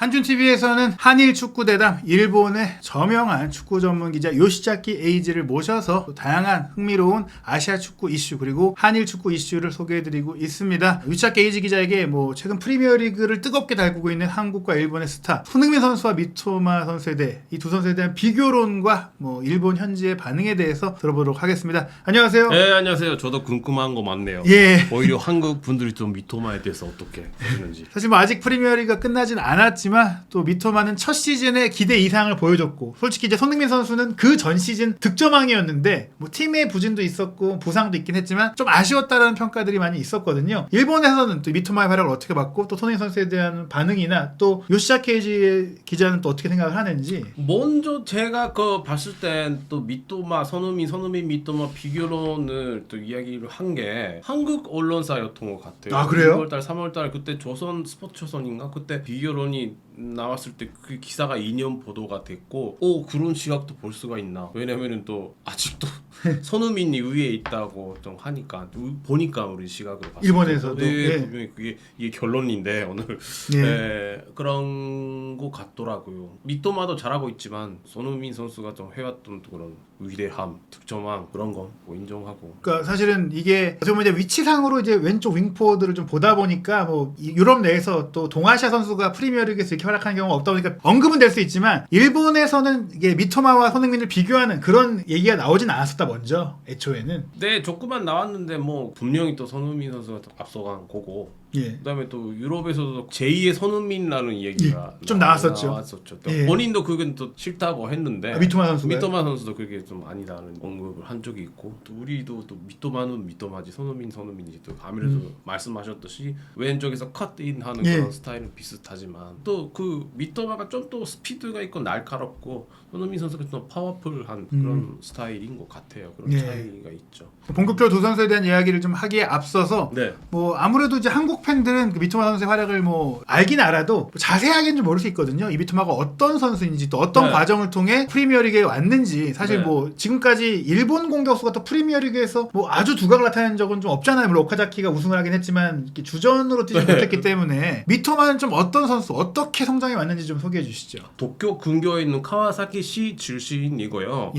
한준TV에서는 한일 축구대담 일본의 저명한 축구 전문 기자 요시자키 에이지를 모셔서 다양한 흥미로운 아시아 축구 이슈 그리고 한일 축구 이슈를 소개해드리고 있습니다. 요시자키 에이지 기자에게 최근 프리미어리그를 뜨겁게 달구고 있는 한국과 일본의 스타 손흥민 선수와 미토마 선수에 대해 이 두 선수에 대한 비교론과 일본 현지의 반응에 대해서 들어보도록 하겠습니다. 안녕하세요. 네, 안녕하세요. 저도 궁금한 거 많네요. 예. 오히려 한국 분들이 좀 미토마에 대해서 어떻게 보시는지. 사실 아직 프리미어리그가 끝나진 않았지만 또 미토마는 첫 시즌에 기대 이상을 보여줬고 솔직히 이제 손흥민 선수는 그 전 시즌 득점왕이었는데 팀의 부진도 있었고 부상도 있긴 했지만 좀 아쉬웠다라는 평가들이 많이 있었거든요. 일본에서는 또 미토마의 활약을 어떻게 봤고 또 손흥민 선수에 대한 반응이나 또 요시자키 에이지 기자는 또 어떻게 생각을 하는지. 먼저 제가 봤을 땐 또 미토마, 손흥민 미토마 비교론을 또 이야기를 한 게 한국 언론사였던 것 같아요. 아, 그래요? 2월달, 3월달 그때 스포츠조선인가 그때 비교론이 나왔을 때 그 기사가 2년 보도가 됐고 그런 시각도 볼 수가 있나. 왜냐면은 또 아직도 손흥민이 위에 있다고 좀 하니까 보니까 우리 시각을 봤을 때 일본에서도 분명히 이게 결론인데 오늘 그런 거 같더라고요. 미토마도 잘하고 있지만 손흥민 선수가 좀 해왔던 그런 위대함, 득점왕 그런 거 인정하고. 그러니까 사실은 이게 어떻게 보면 이제 위치상으로 이제 왼쪽 윙포워드를 좀 보다 보니까 유럽 내에서 또 동아시아 선수가 프리미어리그에서 이렇게 활약하는 경우가 없다 보니까 언급은 될 수 있지만 일본에서는 이게 미토마와 손흥민을 비교하는 그런 얘기가 나오진 않았었다 먼저 애초에는. 네, 조금만 나왔는데 분명히 또 손흥민 선수가 더 앞서간 거고. 그다음에 또 유럽에서도 제2의 손흥민이라는 얘기가 좀 나왔었죠. 또 본인도 그건 또 싫다고 했는데 미토마 선수도 그게 좀 아니다는 언급을 한 적이 있고 또 우리도 또 미토마는 미토마지 손흥민이지 또 아무래도 말씀하셨듯이 왼쪽에서 컷인하는 그런 스타일은 비슷하지만 또 그 미토마가 좀 또 스피드가 있고 날카롭고 손흥민 선수가 좀 파워풀한 그런 스타일인 것 같아요. 그런 차이가 있죠. 본격적으로 두 선수에 대한 이야기를 좀 하기에 앞서서 아무래도 이제 한국 팬들은 그 미토마 선수의 활약을 알긴 알아도 자세하게는 좀 모를 수 있거든요. 이 미토마가 어떤 선수인지 또 어떤 과정을 통해 프리미어리그에 왔는지 사실 지금까지 일본 공격수가 또 프리미어리그에서 아주 두각을 나타낸 적은 좀 없잖아요. 물론 오카자키가 우승을 하긴 했지만 이렇게 주전으로 뛰지 못했기 때문에 미토마는 좀 어떤 선수 어떻게 성장해 왔는지 좀 소개해 주시죠. 도쿄 근교에 있는 카와사키시 출신이고요.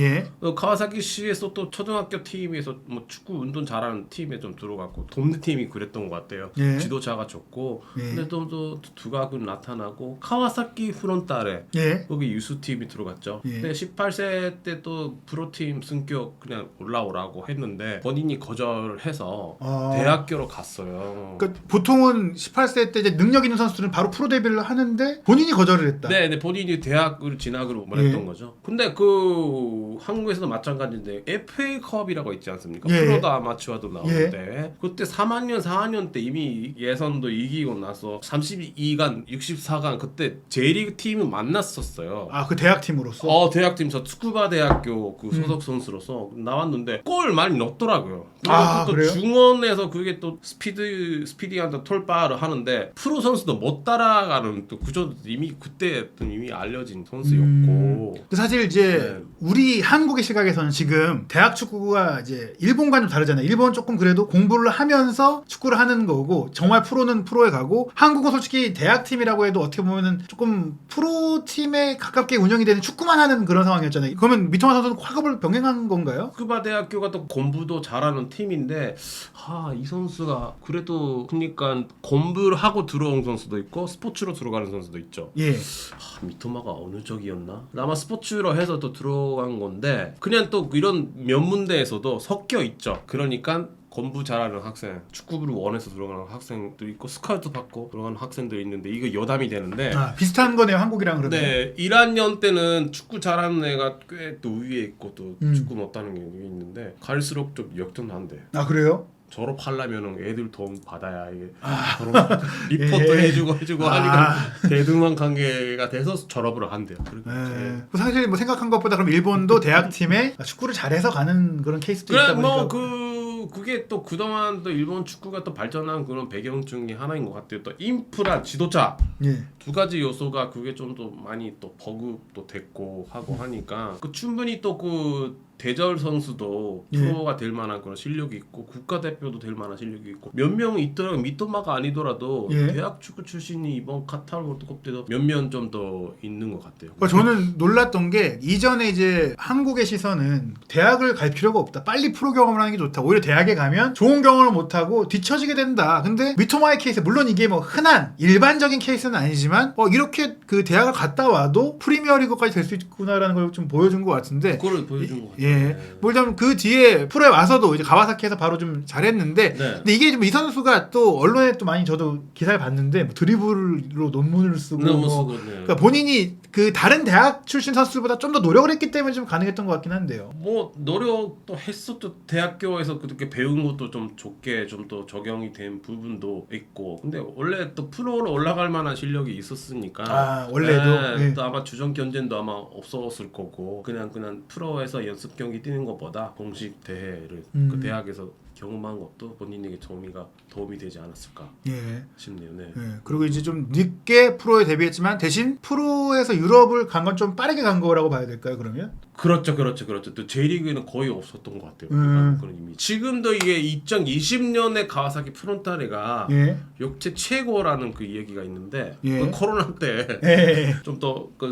카와사키시에서 또 초등학교 팀에서 축구 운동 잘하는 팀에 좀 들어갔고 동네 팀이 그랬던 것 같아요. 지도자가 좋고 근데 또 두각은 나타나고 카와사키 프론타레 거기 유스팀이 들어갔죠. 근데 18세 때 또 프로팀 승격 그냥 올라오라고 했는데 본인이 거절을 해서 대학교로 갔어요. 그러니까 보통은 18세 때 이제 능력 있는 선수들은 바로 프로 데뷔를 하는데 본인이 거절을 했다. 네, 본인이 대학을 진학으로 말했던 거죠. 근데 그 한국에서도 마찬가지인데 FA컵이라고 있지 않습니까? 프로도 아마추어도 나오는데 그때 3학년, 4학년 때 이미 예선도 이기고 나서 32강, 64강 그때 J리그 팀을 만났었어요. 그 대학 팀으로서? 대학 팀 저 스쿠바 대학교 그 소속 선수로서 나왔는데 골 많이 넣었더라고요. 또 그래요? 중원에서 그게 또 스피디한 돌파를 하는데 프로 선수도 못 따라가는 또 구조 이미 그때 이미 알려진 선수였고. 사실 이제 우리 한국의 시각에서는 지금 대학 축구가 이제 일본과는 좀 다르잖아요. 일본은 조금 그래도 공부를 하면서 축구를 하는 거고 정말 프로는 프로에 가고 한국은 솔직히 대학 팀이라고 해도 어떻게 보면은 조금 프로 팀에 가깝게 운영이 되는 축구만 하는 그런 상황이었잖아요. 그러면 미토마 선수는 학업을 병행한 건가요? 스쿠바 대학교가 또 공부도 잘하는 팀인데 이 선수가 그래도 그러니까 공부를 하고 들어온 선수도 있고 스포츠로 들어가는 선수도 있죠. 미토마가 어느 쪽이었나? 아마 스포츠로 해서 또 들어간 건데 그냥 또 이런 면문대에서도 섞여 있죠. 그러니까 공부 잘하는 학생, 축구부를 원해서 들어가는 학생도 있고 스카우트 받고 들어가는 학생도 있는데 이거 여담이 되는데 비슷한 거네요. 한국이랑 그러면. 1학년 때는 축구 잘하는 애가 꽤 또 위에 있고 또 축구 못하는 게 있는데 갈수록 좀 역전한대. 그래요? 졸업하려면 애들 돈 받아야 이게 리포트 해주고 하니까 대등한 관계가 돼서 졸업을 한대요. 사실 생각한 것보다 그럼 일본도 대학팀에 축구를 잘해서 가는 그런 케이스도 있다 보니까 그게 또 그동안 또 일본 축구가 또 발전한 그런 배경 중에 하나인 것 같아요. 또 인프라, 지도자 두 가지 요소가 그게 좀 더 많이 또 버그도 됐고 하고 하니까 충분히 또 대절 선수도 프로가 될 만한 그런 실력이 있고 국가대표도 될 만한 실력이 있고 몇 명 있더라도 미토마가 아니더라도 대학 축구 출신이 이번 카타르 월드컵 때도 몇 명 좀 더 있는 것 같아요. 저는 놀랐던 게 이전에 이제 한국의 시선은 대학을 갈 필요가 없다. 빨리 프로 경험을 하는 게 좋다. 오히려 대학에 가면 좋은 경험을 못하고 뒤처지게 된다. 근데 미토마의 케이스 물론 이게 뭐 흔한 일반적인 케이스는 아니지만 이렇게 그 대학을 갔다 와도 프리미어리그까지 될 수 있구나라는 걸 좀 보여준 것 같은데 그걸 보여준 것 같아요. 예. 뭐냐면 그 뒤에 프로에 와서도 이제 가와사키에서 바로 좀 잘했는데 근데 이게 좀 이 선수가 또 언론에 또 많이 저도 기사를 봤는데 뭐 드리블로 논문을 쓰고 그러니까 본인이 그 다른 대학 출신 선수보다 좀 더 노력을 했기 때문에 좀 가능했던 것 같긴 한데요. 뭐 노력도 했었죠. 대학교에서 그렇게 배운 것도 좀 좋게 좀 더 적용이 된 부분도 있고. 근데 원래 또 프로로 올라갈 만한 실력이 있었으니까. 원래도 또 아마 주전 견제도 아마 없었을 거고 그냥 프로에서 연습 경기 뛰는 것보다 공식 대회를 그 대학에서 경험한 것도 본인에게 도움이 되지 않았을까 싶네요. 네. 그리고 이제 좀 늦게 프로에 데뷔했지만 대신 프로에서 유럽을 간 건 좀 빠르게 간 거라고 봐야 될까요? 그러면? 그렇죠. 또 J리그에는 거의 없었던 것 같아요. 그런 이미. 지금도 이게 2020년에 가와사키 프론타레가 역대 최고라는 그 얘기가 있는데 그 코로나 때 좀 더 그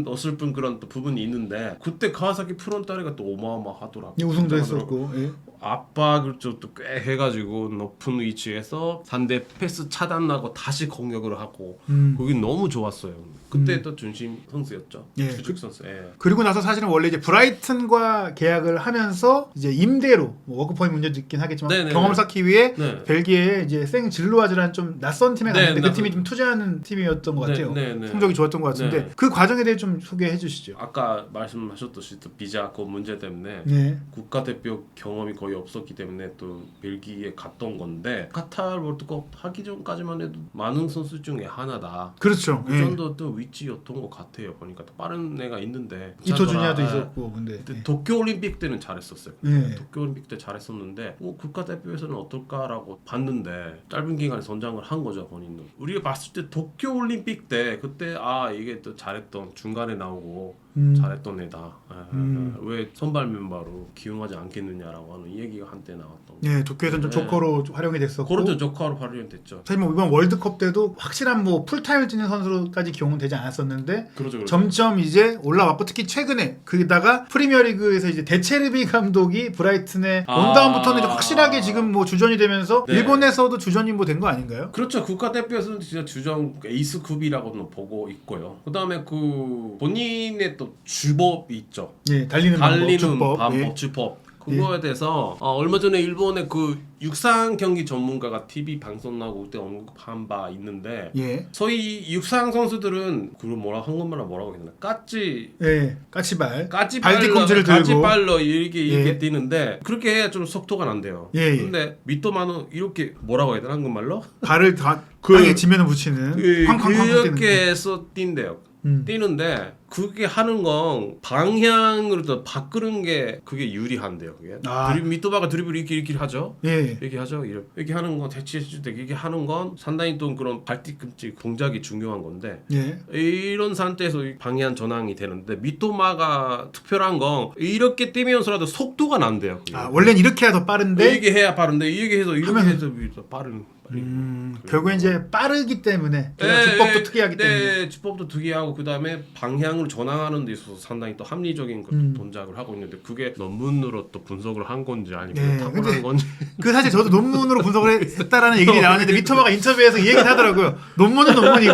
어슬픈 그런 또 부분이 있는데 그때 가와사키 프론타레가 또 어마어마하더라고요. 우승도 했었고. 압박을 좀 또 꽤 해가지고 높은 위치에서 상대 패스 차단하고 다시 공격을 하고 그게 너무 좋았어요. 그때 또 중심 선수였죠. 주축 선수. 그리고 나서 사실은 원래 이제 브라이튼과 계약을 하면서 이제 임대로 워크퍼밋 문제도 있긴 하겠지만 경험을 쌓기 위해 벨기에에 이제 생질루아즈라는 좀 낯선 팀에 갔는데 그 팀이 좀 투자하는 팀이었던 것 같아요. 성적이 좋았던 것 같은데 그 과정에 대해 좀 소개해 주시죠. 아까 말씀하셨듯이 또 비자 그 문제 때문에 국가대표 경험이 거의 없었기 때문에 또 벨기에 갔던 건데 카타르 월드컵 하기 전까지만 해도 많은 선수 중에 하나다. 그렇죠. 그 정도 또 위치였던 것 같아요. 보니까 빠른 애가 있는데 이토주니아도 있었고 근데 도쿄 올림픽 때는 잘했었어요. 도쿄 올림픽 때 잘했었는데 국가대표에서는 어떨까라고 봤는데 짧은 기간에 선장을 한 거죠. 본인은 우리가 봤을 때 도쿄 올림픽 때 그때 이게 또 잘했던 중간에 나오고 잘했던 애다. 왜 선발 멤버로 기용하지 않겠느냐라고 하는 이 얘기가 한때 나왔던. 도쿄에서는 좀 조커로 활용이 됐었고. 그렇죠. 조커로 활용이 됐죠. 사실 뭐 이번 월드컵 때도 확실한 뭐 풀타임을 뛰는 선수로까지 기용은 되지 않았었는데 그렇죠. 점점 이제 올라왔고 특히 최근에 그다가 프리미어리그에서 이제 데체르비 감독이 브라이튼에 온 다음부터는 이제 확실하게 지금 뭐 주전이 되면서 일본에서도 주전이 뭐 된 거 아닌가요? 그렇죠. 국가대표에서는 진짜 주전 에이스급이라고는 보고 있고요. 그다음에 그 본인의 또 주법이 있죠. 달리는 방법, 주법. 그거에 대해서 얼마 전에 일본의 그 육상 경기 전문가가 TV 방송 나오고 그때 언급한 바 있는데 소위 육상 선수들은 그걸 한국말로 뭐라고 했나? 까치발로 이렇게 뛰는데 그렇게 해야 좀 속도가 난대요. 근데 미토마는 이렇게 뭐라고 해야 되나 한국말로? 발을 다 땅에 지면을 붙이는 그렇게 해서 뛴대요. 뛰는데 그게 하는 건 방향으로 또 바꾸는 게 그게 유리한데요. 그게 미토바가 드리블 이렇게 하죠. 이렇게 하죠. 이렇게 하는 건 대치해줄 때 이렇게 하는 건 상당히 또 그런 발뒤꿈치 동작이 중요한 건데 이런 상태에서 방향 전환이 되는데 미토마가 특별한 건 이렇게 뛰면서라도 속도가 난대요. 원래는 이렇게 해야 더 빠른데 이게 해야 빠른데 이렇게 해서 더 빠른. 결국엔 이제 빠르기 때문에 주법도 특이하기 때문에 주법도 특이하고 그 다음에 방향을 전환하는 데 있어서 상당히 또 합리적인 동작을 하고 있는데 그게 논문으로 또 분석을 한 건지 아니면 타고난 건지 그 사실 저도 논문으로 분석을 했다라는 얘기가 나왔는데 미토마가 인터뷰에서 이 얘기를 하더라고요. 논문은 논문이고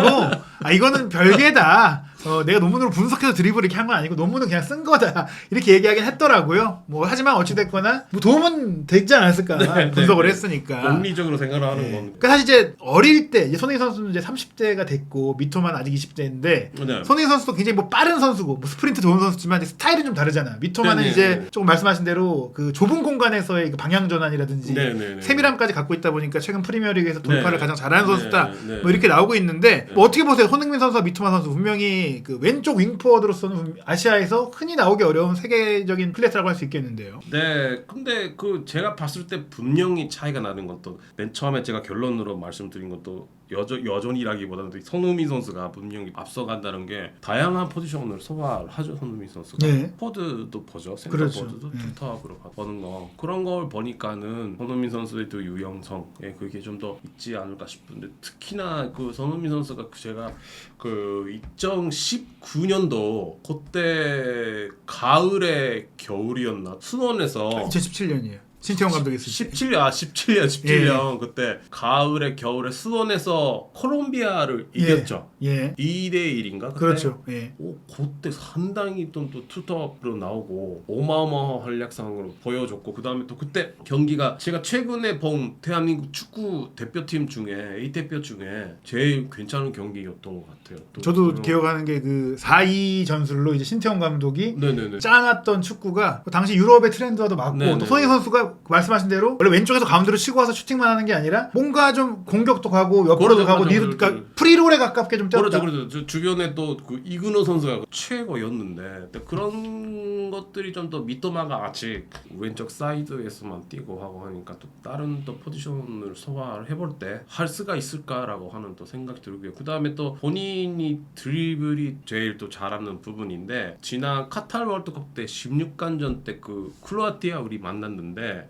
이거는 별개다. 내가 논문으로 분석해서 드리블 이렇게 한 건 아니고 논문은 그냥 쓴 거다 이렇게 얘기하긴 했더라고요. 뭐 하지만 어찌됐거나 뭐 도움은 되지 않았을까. 분석을 했으니까 논리적으로 생각을 하는 건. 그러니까 사실 이제 어릴 때 손흥민 선수는 이제 30대가 됐고 미토마는 아직 20대인데 손흥민 선수도 굉장히 뭐 빠른 선수고 뭐 스프린트 좋은 선수지만 이제 스타일은 좀 다르잖아. 미토마는 이제 조금 말씀하신 대로 그 좁은 공간에서의 그 방향 전환이라든지 세밀함까지 갖고 있다 보니까 최근 프리미어리그에서 돌파를 가장 잘하는 선수다. 뭐 이렇게 나오고 있는데 뭐 어떻게 보세요? 손흥민 선수와 미토마 선수 분명히 굉장히 그 왼쪽 윙포워드로서는 아시아에서 흔히 나오기 어려운 세계적인 클래스라고 할 수 있겠는데요. 네, 근데 그 제가 봤을 때 분명히 차이가 나는 것도 맨 처음에 제가 결론으로 말씀드린 것도 여전이라기보다는 손흥민 선수가 분명히 앞서간다는 게 다양한 포지션을 소화를 하죠. 손흥민 선수가 포드도 보죠. 센터 그렇죠. 포드도 투톱으로 보는 거 그런 걸 보니까는 손흥민 선수의 또 유연성 그게 좀 더 있지 않을까 싶은데 특히나 그 손흥민 선수가 제가 그 2019년도 그때 가을에 겨울이었나 수원에서 2017년이에요. 신태용 감독이 있을 때. 17년 그때 가을에 겨울에 수원에서 콜롬비아를 이겼죠. 2대 1인가 그때. 그렇죠. 그때 상당히 또 투톱으로 나오고 어마어마한 활약상으로 보여줬고 그다음에 또 그때 경기가 제가 최근에 본 대한민국 축구 대표팀 중에 A 대표 중에 제일 괜찮은 경기였던 것 같아요. 저도 기억하는 게 그 4-2 전술로 이제 신태용 감독이 짜놨던 축구가 당시 유럽의 트렌드와도 맞고 또 손흥민 선수가 말씀하신 대로 원래 왼쪽에서 가운데로 치고 와서 슈팅만 하는 게 아니라 뭔가 좀 공격도 가고 옆으로도 가고 그러니까 프리롤에 가깝게 좀 뛰었다. 그렇죠. 주변에 또 그 이근호 선수가 최고였는데 그런 것들이 좀 더 미토마가 아직 왼쪽 사이드에서만 뛰고 하고 하니까 또 다른 또 포지션을 소화를 해볼 때 할 수가 있을까라고 하는 또 생각이 들고요. 그 다음에 또 본인이 드리블이 제일 또 잘하는 부분인데 지난 카타르 월드컵 때 16강전 때 그 크로아티아 우리 만났는데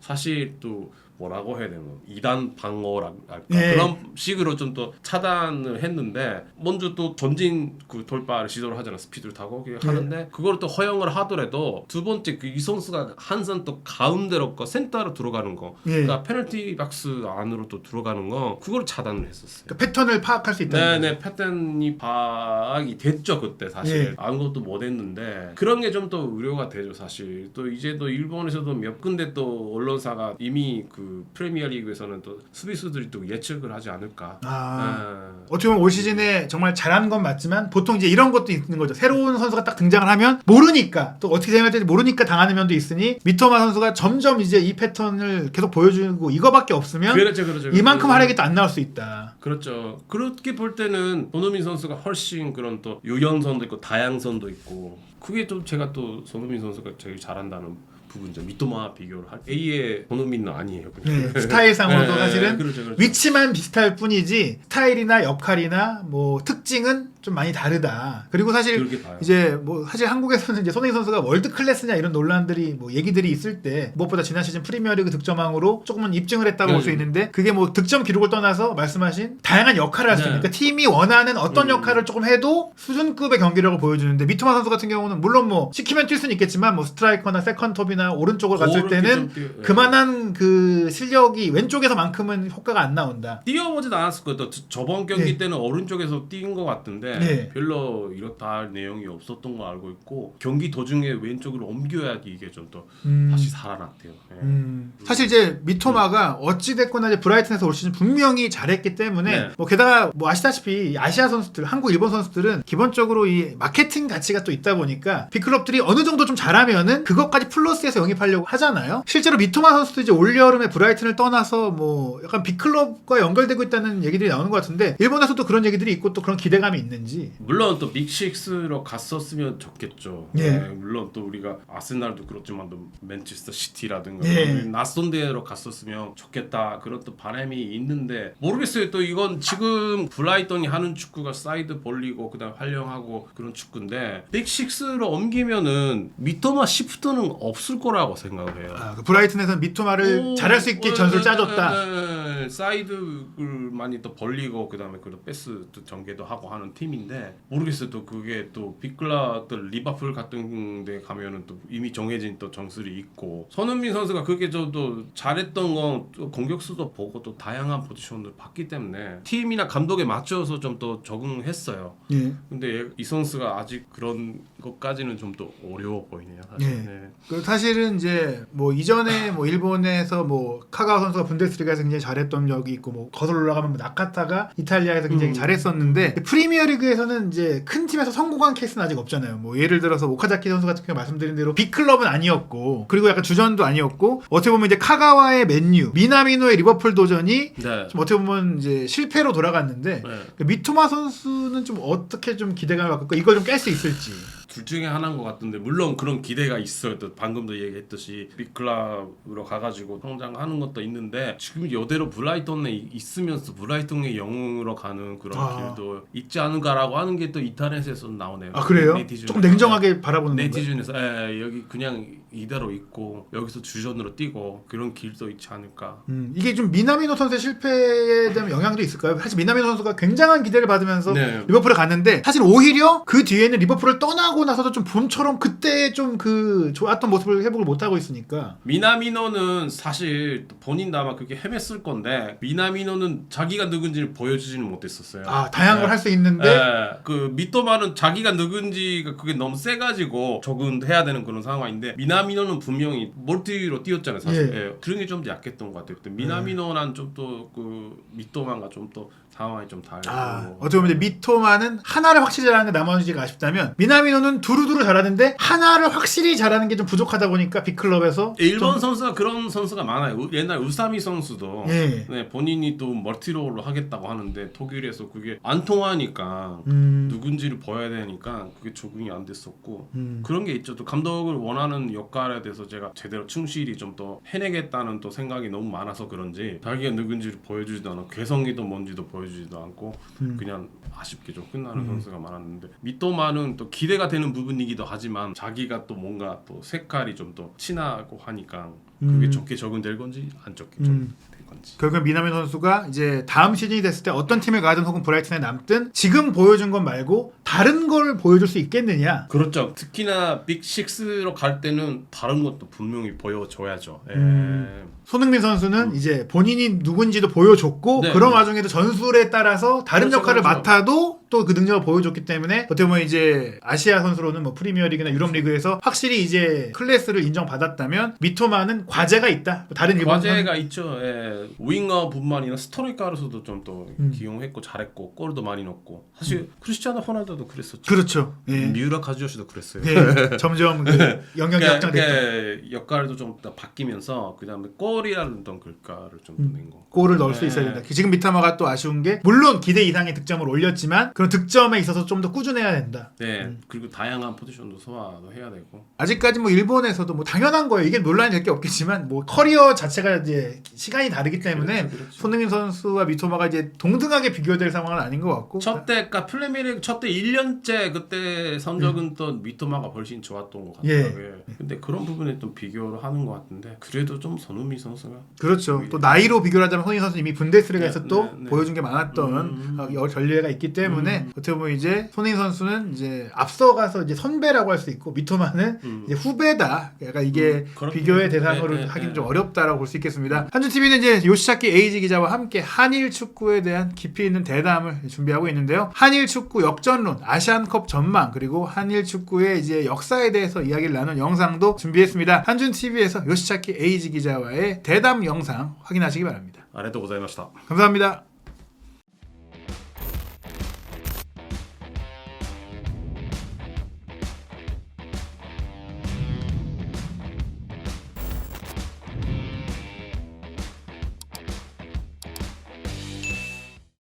사실 또 뭐라고 해야 되나 2단 방어랄까 그런 식으로 좀 또 차단을 했는데 먼저 또 전진 그 돌파를 시도를 하잖아. 스피드를 타고 하는데 그걸 또 허용을 하더라도 두 번째 그 이 선수가 한선 또 가운데로 거 센터로 들어가는 거 그러니까 페널티 박스 안으로 또 들어가는 거 그걸 차단을 했었어요. 그러니까 패턴을 파악할 수 있다. 네네 패턴이 파악이 됐죠. 그때 사실 아무것도 못했는데 그런 게 좀 또 우려가 되죠. 사실 또 이제 또 일본에서도 몇 군데 또 언론사가 이미 그 프리미어리그에서는 또 수비수들이 또 예측을 하지 않을까. 어떻게 보면 올 시즌에 정말 잘한 건 맞지만 보통 이제 이런 것도 있는 거죠. 새로운 선수가 딱 등장을 하면 모르니까 또 어떻게 생각할지 모르니까 당하는 면도 있으니 미토마 선수가 점점 이제 이 패턴을 계속 보여주고 이거밖에 없으면 그렇죠. 이만큼 활약이 또 안 나올 수 있다. 그렇죠. 그렇게 볼 때는 손흥민 선수가 훨씬 그런 또 유연성도 있고 다양성도 있고 그게 좀 제가 또 손흥민 선수가 제일 잘한다는 부분이죠. 미토마 비교를 할 A의 손흥민은 아니에요. 스타일상으로도 사실은 그렇죠. 위치만 비슷할 뿐이지 스타일이나 역할이나 뭐 특징은 좀 많이 다르다. 그리고 사실 이제 뭐 사실 한국에서는 이제 손흥민 선수가 월드 클래스냐 이런 논란들이 뭐 얘기들이 있을 때 무엇보다 지난 시즌 프리미어리그 득점왕으로 조금은 입증을 했다고 볼 수 있는데 그게 뭐 득점 기록을 떠나서 말씀하신 다양한 역할을 할 수 있는 그러니까 팀이 원하는 어떤 역할을 조금 해도 수준급의 경기력을 보여주는데 미토마 선수 같은 경우는 물론 뭐 시키면 뛸 수는 있겠지만 뭐 스트라이커나 세컨톱이나 오른쪽을 갔을 때는 그만한 그 실력이 왼쪽에서만큼은 효과가 안 나온다. 뛰어보지도 않았을 거예요. 저번 경기 때는 오른쪽에서 뛴 것 같은데 별로 이렇다 할 내용이 없었던 거 알고 있고 경기 도중에 왼쪽으로 옮겨야지 이게 좀 더 다시 살아났대요. 사실 이제 미토마가 어찌 됐거나 이제 브라이튼에서 올 시즌 분명히 잘했기 때문에 뭐 게다가 뭐 아시다시피 아시아 선수들, 한국, 일본 선수들은 기본적으로 이 마케팅 가치가 또 있다 보니까 빅클럽들이 어느 정도 좀 잘하면은 그것까지 플러스해서 영입하려고 하잖아요. 실제로 미토마 선수도 이제 올여름에 브라이튼을 떠나서 뭐 약간 빅클럽과 연결되고 있다는 얘기들이 나오는 것 같은데 일본에서도 그런 얘기들이 있고 또 그런 기대감이 있는지. 물론 또 빅6로 갔었으면 좋겠죠. 물론 또 우리가 아스날도 그렇지만 또 맨체스터 시티라든가 낯선 데로 갔었으면 좋겠다 그런 또 바람이 있는데 모르겠어요. 또 이건 지금 브라이턴이 하는 축구가 사이드 벌리고 그다음 활용하고 그런 축구인데 빅6로 옮기면은 미토마 시프트는 없을 거라고 생각을 해요. 그 브라이튼에서는 미토마를 잘할 수 있게 전술 짜줬다. 사이드를 많이 또 벌리고 그다음에 그 패스 전개도 하고 하는 팀인데 모르겠어요. 또 그게 또 빅클럽들 리버풀 같은 데 가면은 또 이미 정해진 또 전술이 있고 손흥민 선수가 그게 또 잘했던 건 공격수도 보고 또 다양한 포지션을 봤기 때문에 팀이나 감독에 맞춰서 좀 더 적응했어요. 근데 이 선수가 아직 그런 것까지는 좀 더 어려워 보이네요. 사실. 사실은 이제 뭐 이전에 뭐 일본에서 뭐 카가와 선수가 분데스리가에서 굉장히 잘했던 적이 있고 뭐 거슬러 올라가면 뭐 나카타가 이탈리아에서 굉장히 잘했었는데 프리미어리그에서는 이제 큰 팀에서 성공한 케이스는 아직 없잖아요. 뭐 예를 들어서 오카자키 선수 같은 경우 말씀드린 대로 빅클럽은 아니었고 그리고 약간 주전도 아니었고 어떻게 보면 이제 카가와의 맨유, 미나미노의 리버풀 도전이 좀 어떻게 보면 이제 실패로 돌아갔는데 미토마 선수는 좀 어떻게 좀 기대감을 갖고 이걸 좀 깰 수 있을지. 둘 중에 하나인 것 같은데 물론 그런 기대가 있어요. 또 방금도 얘기했듯이 빅클럽으로 가가지고 성장하는 것도 있는데 지금 이대로 브라이턴에 있으면서 브라이턴의 영웅으로 가는 그런 길도 있지 않은가라고 하는 게 또 인터넷에서 나오네요. 아 그래요? 네티즌 조금 냉정하게 바라보는 건가요? 네티즌에서 여기 그냥 이대로 있고 여기서 주전으로 뛰고 그런 길도 있지 않을까. 이게 좀 미나미노 선수의 실패에 대한 영향도 있을까요? 사실 미나미노 선수가 굉장한 기대를 받으면서 리버풀에 갔는데 사실 오히려 그 뒤에는 리버풀을 떠나고 나서도 좀 봄처럼 그때 좀 그 좋았던 모습을 회복을 못하고 있으니까. 미나미노는 사실 본인도 아마 그렇게 헤맸을 건데 미나미노는 자기가 누군지를 보여주지는 못했었어요. 아 다양한 걸 할 수 있는데 그 미토마는 자기가 누군지가 그게 너무 세가지고 적응해야 되는 그런 상황인데 미나미노는 분명히 멀티로 뛰었잖아요 사실. 그런 게 좀 약했던 것 같아요. 미나미노랑 좀 또 그 미토마가 좀 또 상황이 좀 다르고. 어떻게 보면 이제 미토마는 하나를 확실히 잘하는 게 나머지가 아쉽다면 미나미노는 두루두루 잘하는데 하나를 확실히 잘하는 게 좀 부족하다 보니까 빅클럽에서 일본 선수가 그런 선수가 많아요. 옛날 우사미 선수도 본인이 또 멀티롤로 하겠다고 하는데 독일에서 그게 안 통하니까 누군지를 보여야 되니까 그게 적응이 안 됐었고 그런 게 있죠. 또 감독을 원하는 역할에 대해서 제가 제대로 충실히 좀 더 해내겠다는 또 생각이 너무 많아서 그런지 자기가 누군지를 보여주지도 않고 개성이도 뭔지도 보여주지도 않고 그냥 아쉽게 좀 끝나는 선수가 많았는데 미토마는 또 기대가 되는 부분이기도 하지만 자기가 또 뭔가 또 색깔이 좀 더 진하고 하니까 그게 좋게 적응될 건지 안 좋게 적응될 건지. 결국 미나미노 선수가 이제 다음 시즌이 됐을 때 어떤 팀을 가든 혹은 브라이튼에 남든 지금 보여준 것 말고 다른 걸 보여줄 수 있겠느냐. 그렇죠. 특히나 빅6로 갈 때는 다른 것도 분명히 보여줘야죠. 손흥민 선수는 이제 본인이 누군지도 보여줬고 그런 와중에도 전술에 따라서 다른 역할을 맡아도 또 그 능력을 보여줬기 때문에 어떻게 보면 이제 아시아 선수로는 뭐 프리미어리그나 유럽 리그에서 확실히 이제 클래스를 인정받았다면 미토마는 과제가 있다. 다른 일본 과제가 있죠. 윙어뿐만 아니라 스트라이커로서도 좀 또 기용했고 잘했고 골도 많이 넣고 사실 크리스티아노 호날두도 그랬었죠. 그렇죠. 미우라 카즈요시도 그랬어요. 점점 그 영역이 확장됐죠. 역할도 좀 바뀌면서 그다음에 골이라는 어떤 글가를 좀 낸 거. 골을 넣을 수 있어야 된다. 지금 미타마가 또 아쉬운 게 물론 기대 이상의 득점을 올렸지만 그런 득점에 있어서 좀 더 꾸준해야 된다. 그리고 다양한 포지션도 소화도 해야 되고. 아직까지 뭐 일본에서도 뭐 당연한 거예요. 이게 논란이 될 게 없겠지만 뭐 커리어 자체가 이제 시간이 다르기 때문에 그렇죠. 손흥민 선수와 미토마가 이제 동등하게 비교될 상황은 아닌 것 같고. 그러니까 플레미리그 첫 때 1년째 그때 성적은 또 미토마가 훨씬 좋았던 것 같아요. 근데 그런 부분에 좀 비교를 하는 것 같은데 그래도 좀 손흥민 선수가 그렇죠. 또 나이로 비교를 하자면 손흥민 선수 이미 분데스리가에서 또 보여준 게 많았던 전례가 있기 때문에 어떻게 보면 이제 손흥민 선수는 이제 앞서가서 이제 선배라고 할 수 있고 미토마는 이제 후배다. 약간 이게 비교의 대상으로 하기는 좀 어렵다라고 볼 수 있겠습니다. 한준TV는 이제 요시자키 에이지 기자와 함께 한일 축구에 대한 깊이 있는 대담을 준비하고 있는데요. 한일 축구 역전론, 아시안컵 전망 그리고 한일 축구의 이제 역사에 대해서 이야기를 나눈 영상도 준비했습니다. 한준TV에서 요시자키 에이지 기자와의 대담 영상 확인하시기 바랍니다. 아리가또 고자이마시타. 감사합니다.